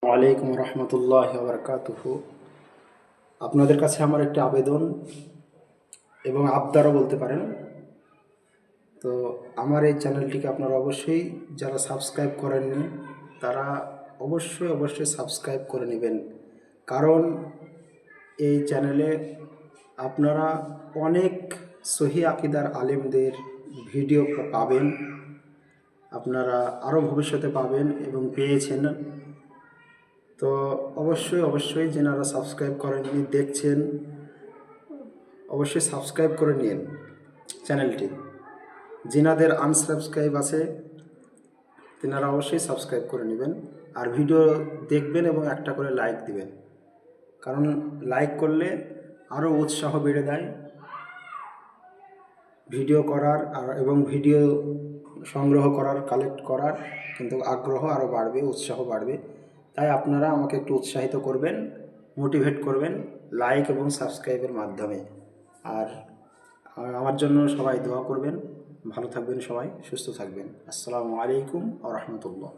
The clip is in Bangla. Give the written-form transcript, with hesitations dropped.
ওয়ালাইকুম রহমতুল্লাহি ওয়া বারাকাতুহু। আপনাদের কাছে আমার একটি আবেদন এবং আবদারও বলতে পারেন। তো আমার এই চ্যানেলটিকে আপনারা অবশ্যই যারা সাবস্ক্রাইব করেননি তারা অবশ্যই সাবস্ক্রাইব করে নেবেন, কারণ এই চ্যানেলে আপনারা অনেক সহি আকিদার আলেমদের ভিডিও পাবেন, আপনারা আরও ভবিষ্যতে পাবেন এবং পেয়েছেন। তো অবশ্যই যেনারা সাবস্ক্রাইব করেননি দেখছেন অবশ্যই সাবস্ক্রাইব করে নিন চ্যানেলটি। যেনাদের আনসাবস্ক্রাইব আছে তেনারা অবশ্যই সাবস্ক্রাইব করে নেবেন, আর ভিডিও দেখবেন এবং একটা করে লাইক দিবেন, কারণ লাইক করলে আরও উৎসাহ বেড়ে দেয় ভিডিও করার এবং ভিডিও সংগ্রহ করার, কালেক্ট করার কিন্তু আগ্রহ আরও বাড়বে, উৎসাহ বাড়বে। তাই আপনারা আমাকে একটু উৎসাহিত করবেন, মোটিভেট করবেন লাইক এবং সাবস্ক্রাইবের মাধ্যমে। আর আমার জন্য সবাই দোয়া করবেন। ভালো থাকবেন, সবাই সুস্থ থাকবেন। আসসালামু আলাইকুম ওয়া রাহমাতুল্লাহ।